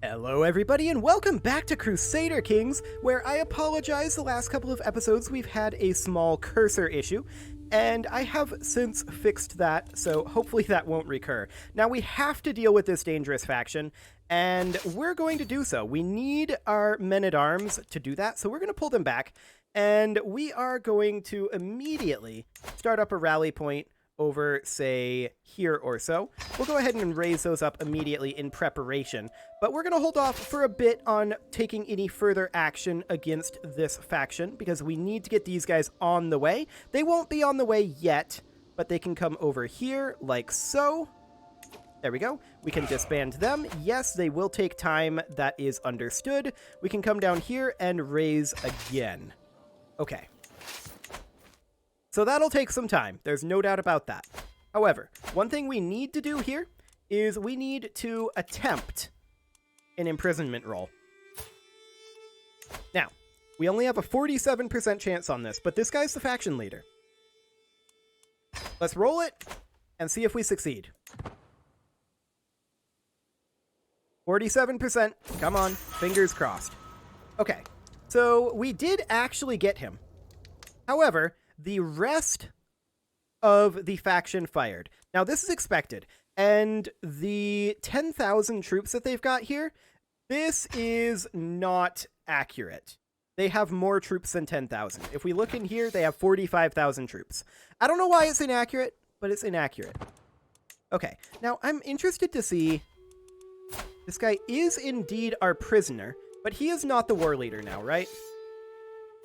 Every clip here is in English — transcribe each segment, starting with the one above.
Hello everybody and welcome back to Crusader Kings, where I apologize the last couple of episodes we've had a small cursor issue, and I have since fixed that, so hopefully that won't recur. Now we have to deal with this dangerous faction, and we're going to do so. We need our men-at-arms to do that, so we're going to pull them back, and we are going to immediately start up a rally point over, say, here or so. We'll go ahead and raise those up immediately in preparation, but we're going to hold off for a bit on taking any further action against this faction because we need to get these guys on the way. They won't be on the way yet, but they can come over here like so. There we go. We can disband them. Yes, they will take time. That is understood. We can come down here and raise again. Okay. So that'll take some time. There's no doubt about that. However, one thing we need to do here is we need to attempt an imprisonment roll. Now, we only have a 47% chance on this, but this guy's the faction leader. Let's roll it and see if we succeed. 47%. Come on. Fingers crossed. Okay. So we did actually get him. However, the rest of the faction fired. Now, this is expected. And the 10,000 troops that they've got here, this is not accurate. They have more troops than 10,000. If we look in here, they have 45,000 troops. I don't know why it's inaccurate, but it's inaccurate. Okay, now I'm interested to see... This guy is indeed our prisoner, but he is not the war leader now, right?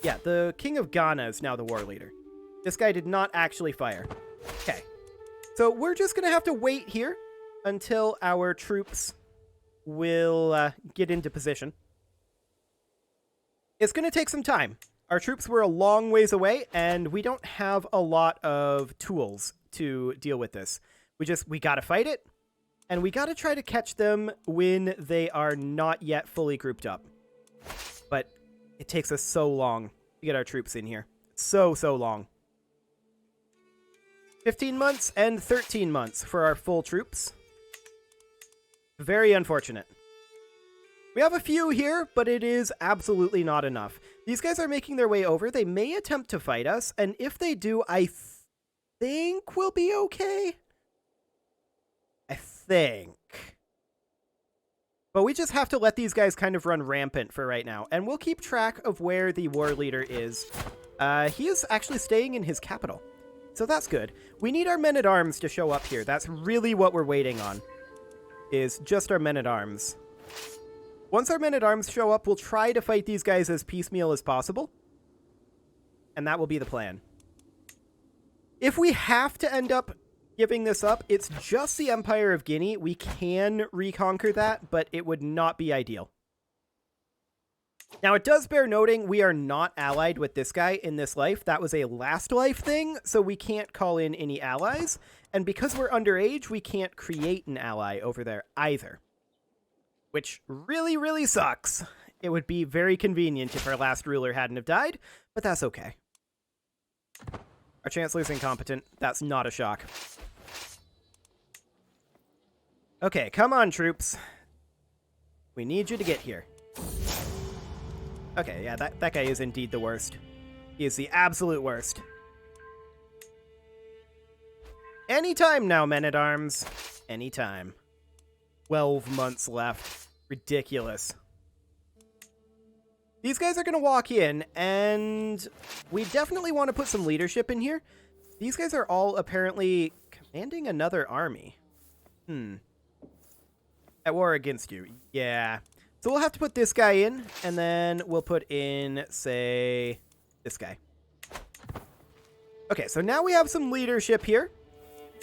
Yeah, the King of Ghana is now the war leader. This guy did not actually fire. Okay. So we're just going to have to wait here until our troops will get into position. It's going to take some time. Our troops were a long ways away, and we don't have a lot of tools to deal with this. We got to fight it, and we got to try to catch them when they are not yet fully grouped up. But it takes us so long to get our troops in here. So long. 15 months and 13 months for our full troops. Very unfortunate. We have a few here, but it is absolutely not enough. These guys are making their way over. They may attempt to fight us, and if they do, I think we'll be okay. I think. But we just have to let these guys kind of run rampant for right now, and we'll keep track of where the war leader is. He is actually staying in his capital. So that's good. We need our men-at-arms to show up here. That's really what we're waiting on, is just our men-at-arms. Once our men-at-arms show up, we'll try to fight these guys as piecemeal as possible. And that will be the plan. If we have to end up giving this up, it's just the Empire of Guinea. We can reconquer that, but it would not be ideal. Now, it does bear noting we are not allied with this guy in this life. That was a last life thing, so we can't call in any allies. And because we're underage, we can't create an ally over there either. Which really, really sucks. It would be very convenient if our last ruler hadn't have died, but that's okay. Our Chancellor's incompetent. That's not a shock. Okay, come on, troops. We need you to get here. Okay, yeah, that guy is indeed the worst. He is the absolute worst. Anytime now, men-at-arms. Anytime. 12 months left. Ridiculous. These guys are going to walk in, and we definitely want to put some leadership in here. These guys are all apparently commanding another army. At war against you. Yeah. So we'll have to put this guy in, and then we'll put in, say, this guy. Okay, so now we have some leadership here.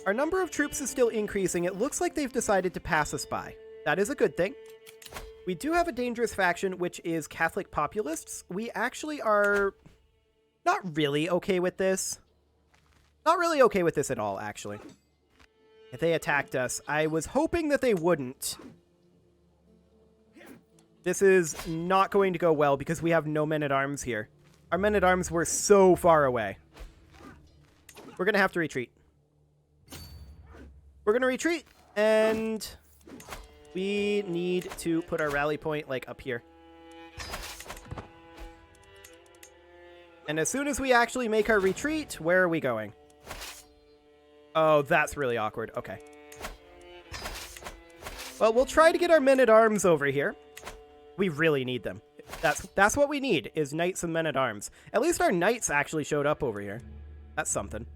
Our number of troops is still increasing. It looks like they've decided to pass us by. That is a good thing. We do have a dangerous faction, which is Catholic populists. We actually are not really okay with this. Not really okay with this at all, actually. If they attacked us, I was hoping that they wouldn't. This is not going to go well because we have no men-at-arms here. Our men-at-arms were so far away. We're going to have to retreat. We're going to retreat, and We need to put our rally point, like, up here. And as soon as we actually make our retreat, where are we going? Oh, that's really awkward. Okay. Well, we'll try to get our men-at-arms over here. We really need them. That's what we need, is knights and men-at-arms. At least our knights actually showed up over here. That's something.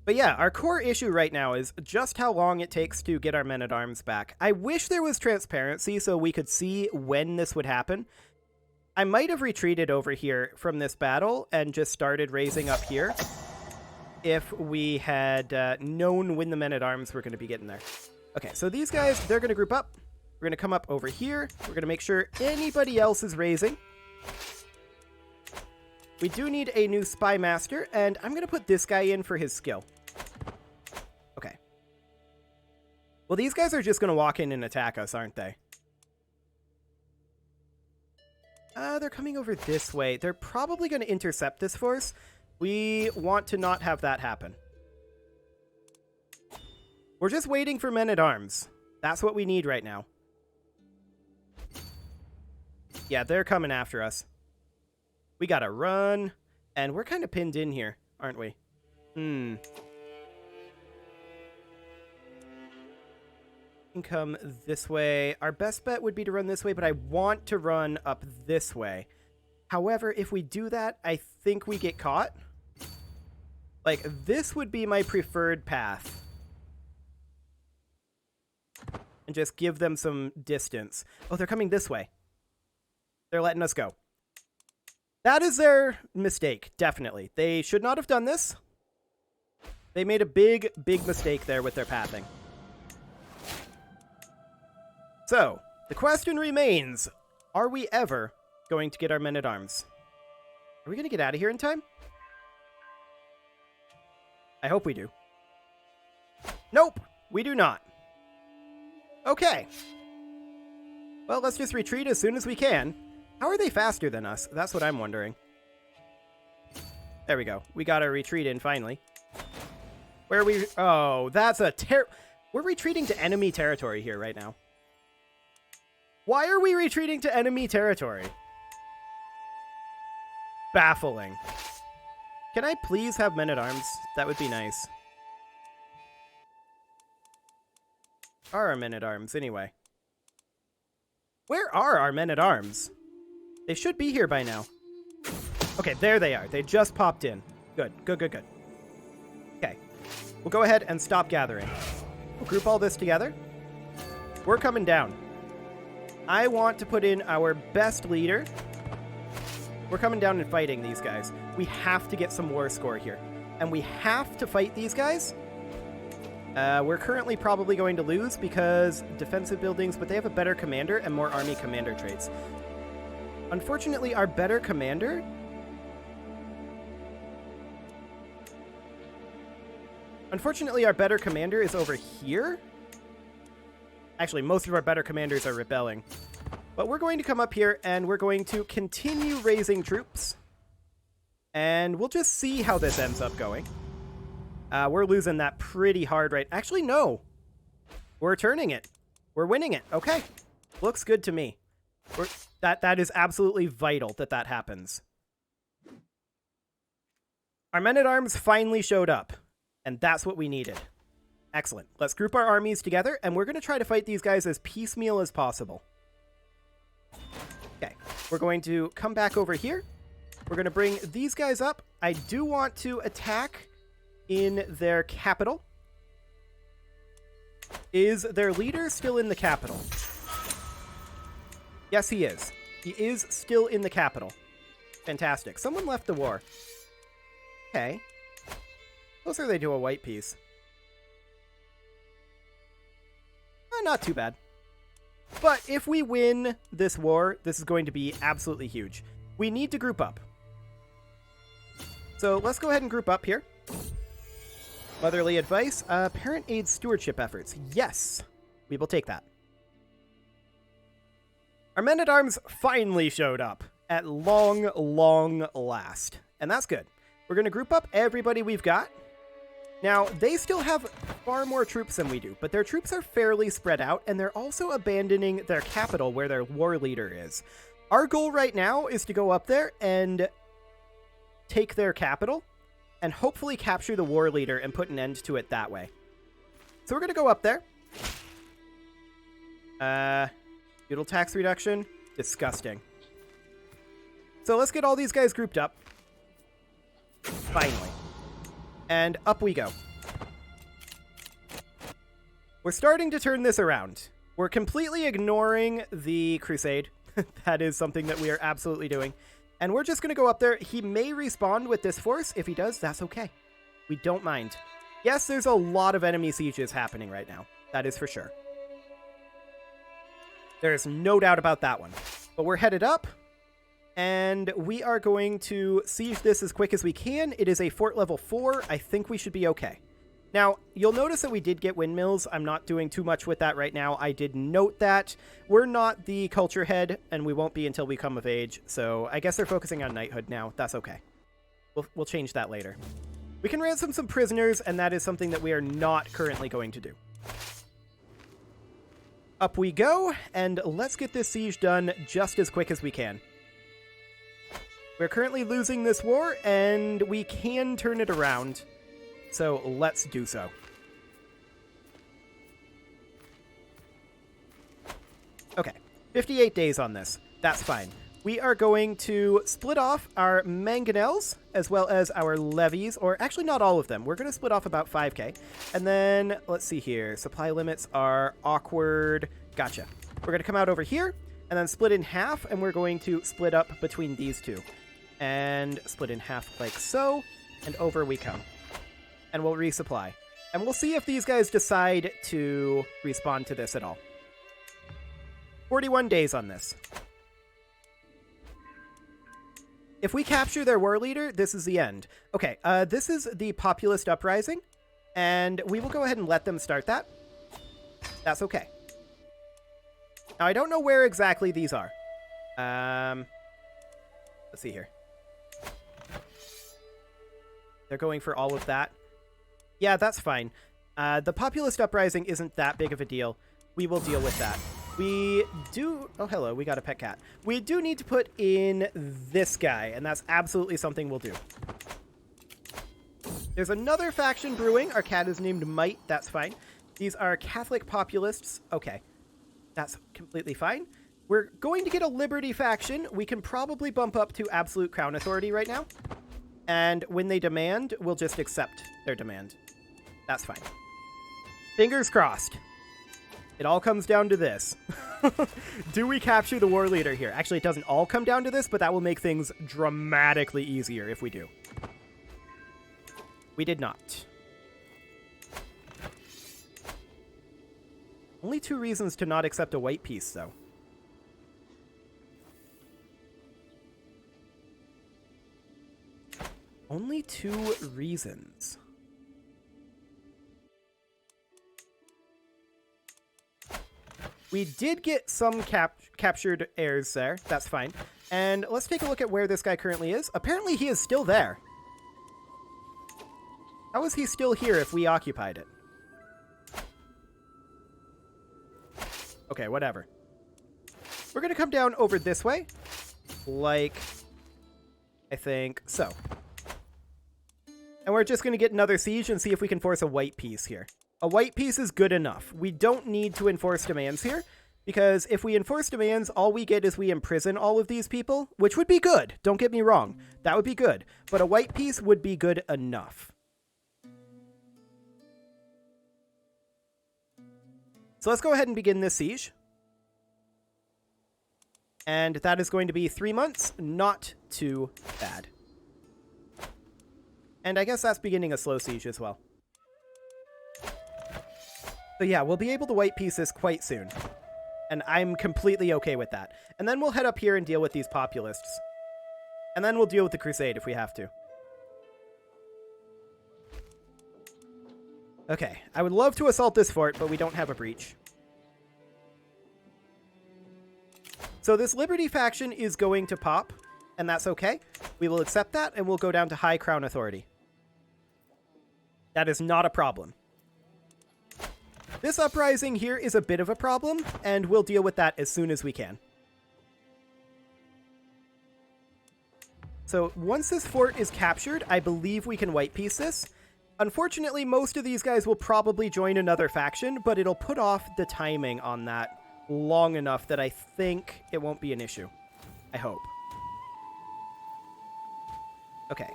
But yeah, our core issue right now is just how long it takes to get our men-at-arms back. I wish there was transparency so we could see when this would happen. I might have retreated over here from this battle and just started raising up here if we had known when the men-at-arms were going to be getting there. Okay, so these guys, they're going to group up. We're going to come up over here. We're going to make sure anybody else is raising. We do need a new spy master, and I'm going to put this guy in for his skill. Okay. Well, these guys are just going to walk in and attack us, aren't they? They're coming over this way. They're probably going to intercept this force. We want to not have that happen. We're just waiting for men-at-arms. That's what we need right now. Yeah, they're coming after us. We gotta run. And we're kind of pinned in here, aren't we? Can come this way. Our best bet would be to run this way, but I want to run up this way. However, if we do that, I think we get caught. Like, this would be my preferred path. And just give them some distance. Oh, they're coming this way. They're letting us go. That is their mistake, definitely. They should not have done this. They made a big, big mistake there with their pathing. So, the question remains, are we ever going to get our men-at-arms? Are we going to get out of here in time? I hope we do. Nope, we do not. Okay. Well, let's just retreat as soon as we can. How are they faster than us? That's what I'm wondering. There we go. We got our retreat in, finally. Where are we? Oh, that's a we're retreating to enemy territory here right now. Why are we retreating to enemy territory? Baffling. Can I please have men-at-arms? That would be nice. Are our men-at-arms, anyway? Where are our men-at-arms? They should be here by now. Okay, there they are. They just popped in. Good, good, good, good. Okay. We'll go ahead and stop gathering. We'll group all this together. We're coming down. I want to put in our best leader. We're coming down and fighting these guys. We have to get some war score here. And we have to fight these guys. We're currently probably going to lose because defensive buildings, but they have a better commander and more army commander traits. Unfortunately, our better commander... is over here. Actually, most of our better commanders are rebelling. But we're going to come up here and we're going to continue raising troops. And we'll just see how this ends up going. We're losing that pretty hard right... Actually, no. We're turning it. We're winning it. Okay. Looks good to me. That is absolutely vital that that happens. Our men-at-arms finally showed up. And that's what we needed. Excellent. Let's group our armies together, and we're going to try to fight these guys as piecemeal as possible. Okay. We're going to come back over here. We're going to bring these guys up. I do want to attack in their capital. Is their leader still in the capital? Yes, he is. He is still in the capital. Fantastic. Someone left the war. Okay. Closer they do a white piece. Not too bad. But if we win this war, this is going to be absolutely huge. We need to group up. So let's go ahead and group up here. Motherly advice. Parent aid stewardship efforts. Yes. We will take that. Our men-at-arms finally showed up. At long, long last. And that's good. We're going to group up everybody we've got. Now, they still have far more troops than we do, but their troops are fairly spread out, and they're also abandoning their capital where their war leader is. Our goal right now is to go up there and take their capital, and hopefully capture the war leader and put an end to it that way. So we're going to go up there. Feudal tax reduction. Disgusting. So let's get all these guys grouped up. Finally. And up we go. We're starting to turn this around. We're completely ignoring the Crusade. That is something that we are absolutely doing. And we're just going to go up there. He may respawn with this force. If he does, that's okay. We don't mind. Yes, there's a lot of enemy sieges happening right now. That is for sure. There's no doubt about that one. But we're headed up. And we are going to siege this as quick as we can. It is a fort level 4. I think we should be okay. Now, you'll notice that we did get windmills. I'm not doing too much with that right now. I did note that. We're not the culture head, and we won't be until we come of age. So I guess they're focusing on knighthood now. That's okay. We'll change that later. We can ransom some prisoners, and that is something that we are not currently going to do. Up we go, and let's get this siege done just as quick as we can. We're currently losing this war, and we can turn it around. So let's do so. Okay, 58 days on this. That's fine. We are going to split off our mangonels as well as our levies, or actually not all of them. We're going to split off about 5k. And then, let's see here. Supply limits are awkward. Gotcha. We're going to come out over here and then split in half, and we're going to split up between these two. And split in half like so, and over we come. And we'll resupply. And we'll see if these guys decide to respond to this at all. 41 days on this. If we capture their war leader, this is the end. Okay, this is the populist uprising, and we will go ahead and let them start that. That's okay. Now, I don't know where exactly these are. Let's see here. They're going for all of that. Yeah, that's fine. The populist uprising isn't that big of a deal. We will deal with that. We do... Oh, hello. We got a pet cat. We do need to put in this guy, and that's absolutely something we'll do. There's another faction brewing. Our cat is named Might. That's fine. These are Catholic populists. Okay. That's completely fine. We're going to get a Liberty faction. We can probably bump up to absolute crown authority right now. And when they demand, we'll just accept their demand. That's fine. Fingers crossed. It all comes down to this. Do we capture the war leader here? Actually, it doesn't all come down to this, but that will make things dramatically easier if we do. We did not. Only 2 reasons to not accept a white piece, though. Only 2 reasons. We did get some captured heirs there. That's fine. And let's take a look at where this guy currently is. Apparently he is still there. How is he still here if we occupied it? Okay, whatever. We're going to come down over this way. Like, I think so. And we're just going to get another siege and see if we can force a white piece here. A white piece is good enough. We don't need to enforce demands here, because if we enforce demands, all we get is we imprison all of these people, which would be good. Don't get me wrong. That would be good. But a white piece would be good enough. So let's go ahead and begin this siege. And that is going to be 3 months. Not too bad. And I guess that's beginning a slow siege as well. So yeah, we'll be able to white piece this quite soon. And I'm completely okay with that. And then we'll head up here and deal with these populists. And then we'll deal with the Crusade if we have to. Okay, I would love to assault this fort, but we don't have a breach. So this Liberty faction is going to pop, and that's okay. We will accept that, and we'll go down to High Crown Authority. That is not a problem. This uprising here is a bit of a problem, and we'll deal with that as soon as we can. So once this fort is captured, I believe we can white piece this. Unfortunately, most of these guys will probably join another faction, but it'll put off the timing on that long enough that I think it won't be an issue. I hope. Okay.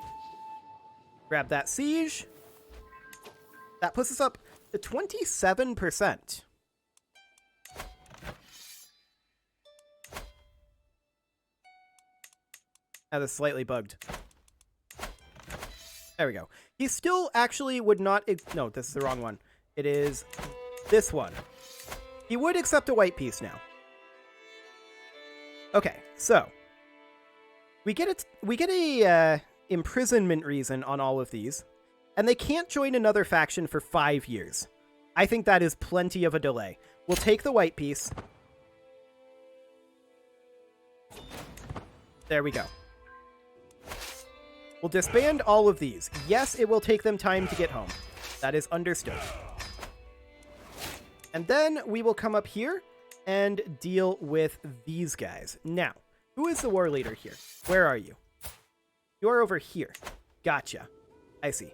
Grab that siege. That puts us up to 27%. That is slightly bugged. There we go. He still actually would not... No, this is the wrong one. It is this one. He would accept a white piece now. Okay, so we get a imprisonment reason on all of these, and they can't join another faction for 5 years. I think that is plenty of a delay. We'll take the white piece. There we go. We'll disband all of these. Yes, it will take them time to get home. That is understood. And then we will come up here and deal with these guys. Now, who is the war leader here? Where are you? You're over here. Gotcha. I see.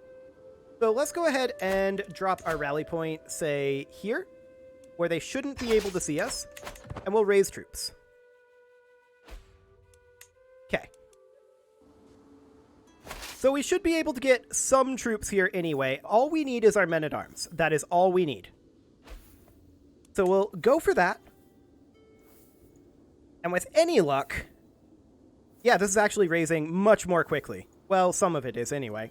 So let's go ahead and drop our rally point, say, here, where they shouldn't be able to see us, and we'll raise troops. Okay. So we should be able to get some troops here anyway. All we need is our men-at-arms. That is all we need. So we'll go for that. And with any luck... Yeah, this is actually raising much more quickly. Well, some of it is anyway.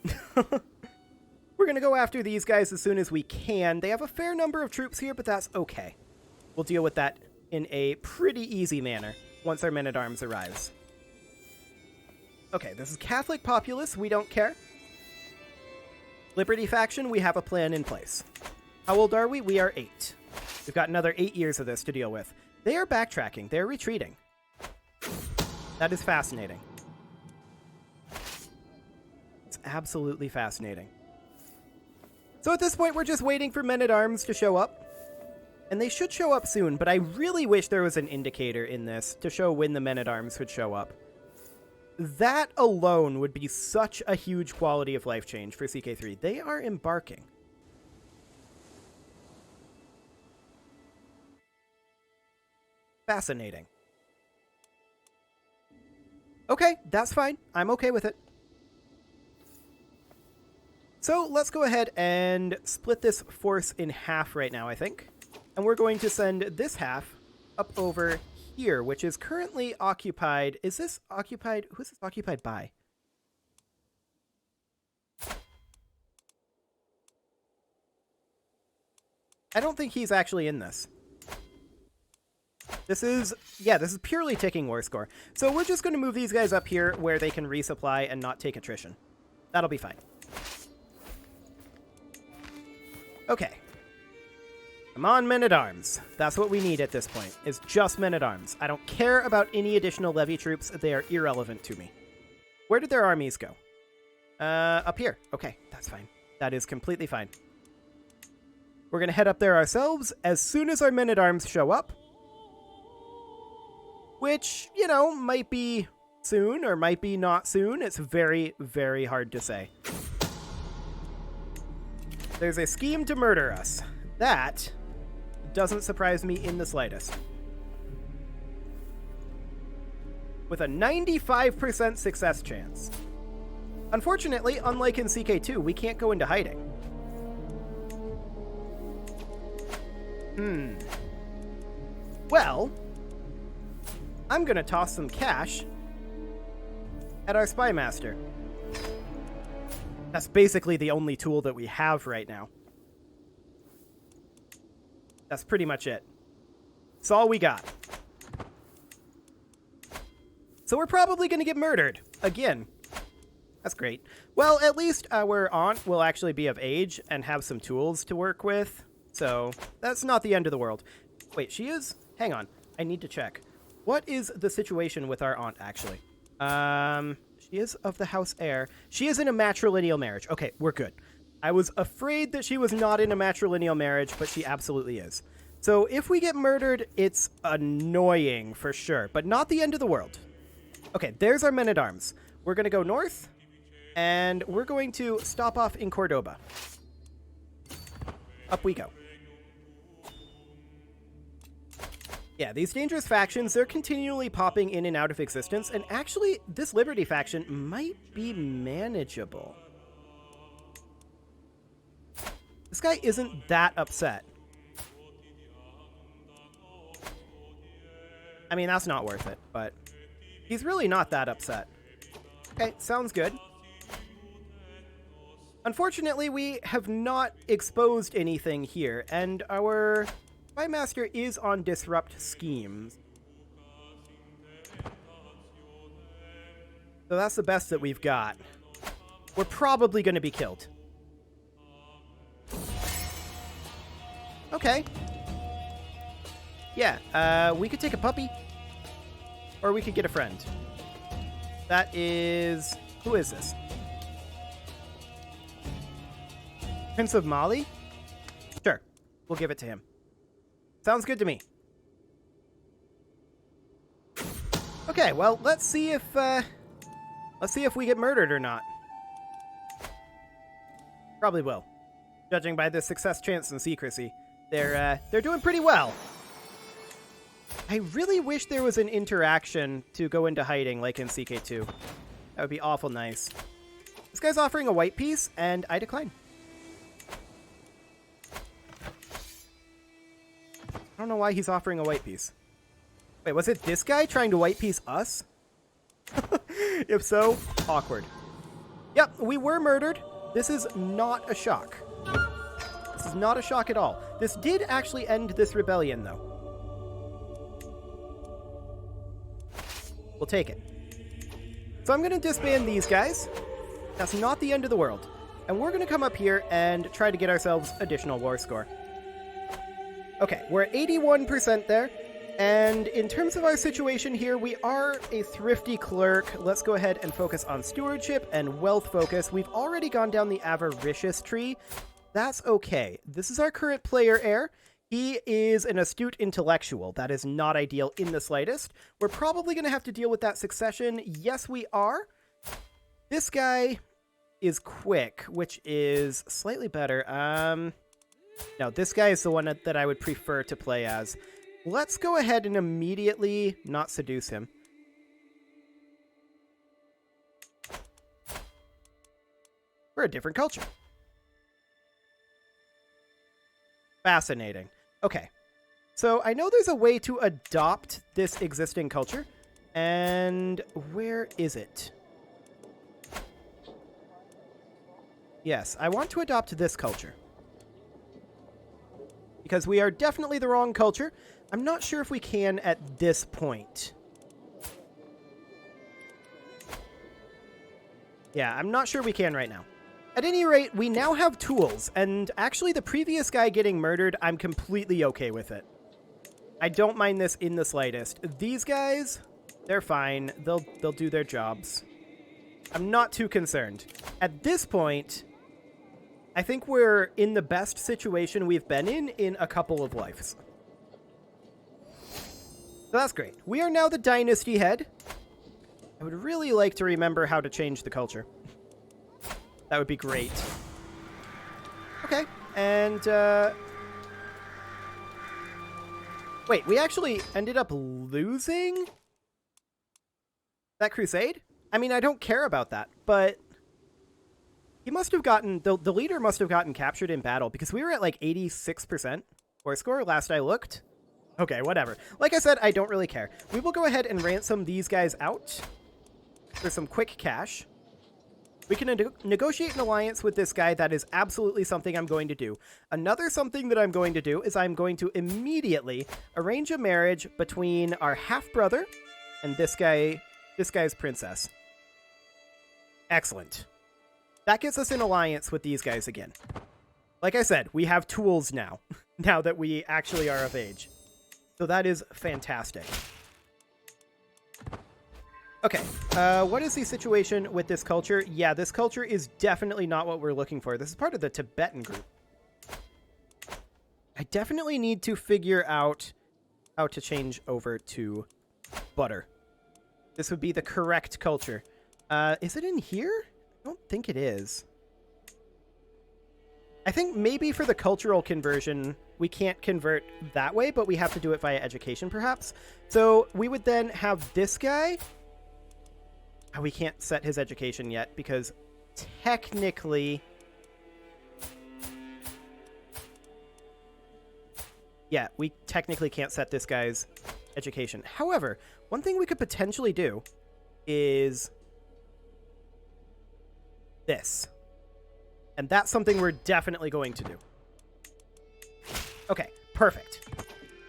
We're going to go after these guys as soon as we can. They have a fair number of troops here, but that's okay. We'll deal with that in a pretty easy manner once our men-at-arms arrives. Okay, this is Catholic populace. We don't care. Liberty faction, we have a plan in place. How old are we? We are 8. We've got another 8 years of this to deal with. They are backtracking. They're retreating. That is fascinating. It's absolutely fascinating. So at this point, we're just waiting for men-at-arms to show up. And they should show up soon, but I really wish there was an indicator in this to show when the men-at-arms would show up. That alone would be such a huge quality of life change for CK3. They are embarking. Fascinating. Okay, that's fine. I'm okay with it. So let's go ahead and split this force in half right now, I think. And we're going to send this half up over here, which is currently occupied. Is this occupied? Who is this occupied by? I don't think he's actually in this. This is purely ticking war score. So we're just going to move these guys up here where they can resupply and not take attrition. That'll be fine. Okay. Come on, men-at-arms. That's what we need at this point, is just men-at-arms. I don't care about any additional levy troops. They are irrelevant to me. Where did their armies go? Up here. Okay, that's fine. That is completely fine. We're going to head up there ourselves as soon as our men-at-arms show up. Which, you know, might be soon or might be not soon. It's very, very hard to say. There's a scheme to murder us. That doesn't surprise me in the slightest. With a 95% success chance. Unfortunately, unlike in CK2, we can't go into hiding. Well, I'm gonna toss some cash at our spy master. That's basically the only tool that we have right now. That's pretty much it. That's all we got. So we're probably gonna get murdered again. That's great. Well, at least our aunt will actually be of age and have some tools to work with. So that's not the end of the world. Wait, she is? Hang on. I need to check. What is the situation with our aunt, actually? She is of the house heir. She is in a matrilineal marriage. Okay, we're good. I was afraid that she was not in a matrilineal marriage, but she absolutely is. So if we get murdered, it's annoying for sure, but not the end of the world. Okay, there's our men-at-arms. We're going to go north, and we're going to stop off in Cordoba. Up we go. Yeah, these dangerous factions, they're continually popping in and out of existence, and actually, this Liberty faction might be manageable. This guy isn't that upset. I mean, that's not worth it, but he's really not that upset. Okay, sounds good. Unfortunately, we have not exposed anything here, and our spy master is on disrupt schemes. So that's the best that we've got. We're probably going to be killed. Okay. Yeah, we could take a puppy. Or we could get a friend. That is... Who is this? Prince of Mali? Sure. We'll give it to him. Sounds good to me. Okay, well, let's see if we get murdered or not. Probably will. Judging by the success chance and secrecy. They're doing pretty well. I really wish there was an interaction to go into hiding like in CK2. That would be awful nice. This guy's offering a white piece, and I decline. I don't know why he's offering a white piece. Wait, was it this guy trying to white piece us? If so, awkward. Yep, we were murdered. This is not a shock. This is not a shock at all. This did actually end this rebellion, though. We'll take it. So I'm going to disband these guys. That's not the end of the world. And we're going to come up here and try to get ourselves additional war score. Okay, we're at 81% there. And in terms of our situation here, we are a thrifty clerk. Let's go ahead and focus on stewardship and wealth focus. We've already gone down the avaricious tree. That's okay. This is our current player heir. He is an astute intellectual. That is not ideal in the slightest. We're probably going to have to deal with that succession. Yes, we are. This guy is quick, which is slightly better. No, this guy is the one that I would prefer to play as. Let's go ahead and immediately not seduce him. We're a different culture. Fascinating. Okay. So I know there's a way to adopt this existing culture. And where is it? Yes, I want to adopt this culture. Because we are definitely the wrong culture. I'm not sure if we can at this point. Yeah, I'm not sure we can right now. At any rate, we now have tools, and actually the previous guy getting murdered, I'm completely okay with it. I don't mind this in the slightest. These guys, they're fine. They'll do their jobs. I'm not too concerned. At this point, I think we're in the best situation we've been in a couple of lives. So that's great. We are now the dynasty head. I would really like to remember how to change the culture. That would be great. Okay, and, wait, we actually ended up losing that crusade? I mean, I don't care about that, but he must have gotten, the leader must have gotten captured in battle, because we were at, like, 86% war score last I looked. Okay, whatever. Like I said, I don't really care. We will go ahead and ransom these guys out for some quick cash. We can negotiate an alliance with this guy. That is absolutely something I'm going to do. Another something that I'm going to do is I'm going to immediately arrange a marriage between our half-brother and this guy's princess. Excellent. That gets us in alliance with these guys again. Like I said, we have tools now, now that we actually are of age. So that is fantastic. Okay, what is the situation with this culture? Yeah, this culture is definitely not what we're looking for. This is part of the Tibetan group. I definitely need to figure out how to change over to butter. This would be the correct culture. Is it in here? I don't think it is. I think maybe for the cultural conversion, we can't convert that way, but we have to do it via education, perhaps. So we would then have this guy. Oh, we can't set his education yet because technically... Yeah, we technically can't set this guy's education. However, one thing we could potentially do is this. And that's something we're definitely going to do. Okay, perfect.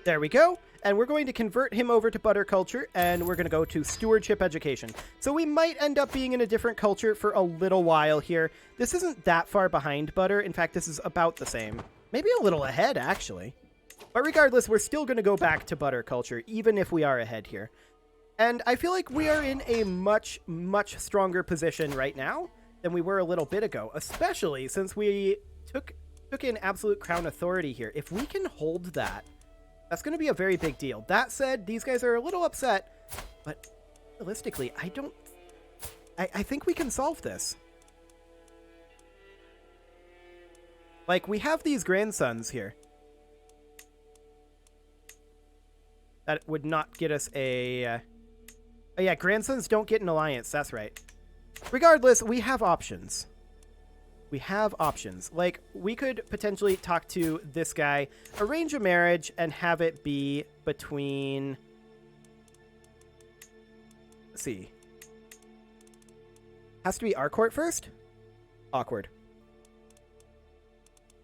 There we go. And we're going to convert him over to butter culture, and we're going to go to stewardship education. So we might end up being in a different culture for a little while here. This isn't that far behind butter. In fact, this is about the same. Maybe a little ahead, actually. But regardless, we're still going to go back to butter culture, even if we are ahead here. And I feel like we are in a much, much stronger position right now than we were a little bit ago, especially since we took in absolute crown authority here. If we can hold that, that's going to be a very big deal. That said, these guys are a little upset, but realistically, I think we can solve this. Like, we have these grandsons here. That would not get us a... Oh yeah, grandsons don't get an alliance. That's right. Regardless, we have options. We have options. Like, we could potentially talk to this guy, arrange a marriage, and have it be between... Let's see. Has to be our court first? Awkward.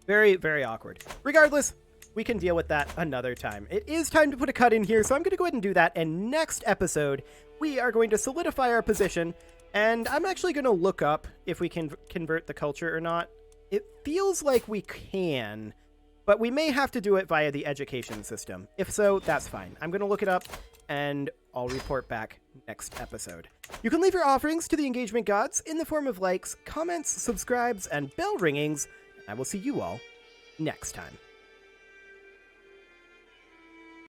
Very, very awkward. Regardless... we can deal with that another time. It is time to put a cut in here, so I'm going to go ahead and do that. And next episode, we are going to solidify our position. And I'm actually going to look up if we can convert the culture or not. It feels like we can, but we may have to do it via the education system. If so, that's fine. I'm going to look it up, and I'll report back next episode. You can leave your offerings to the engagement gods in the form of likes, comments, subscribes, and bell ringings. I will see you all next time.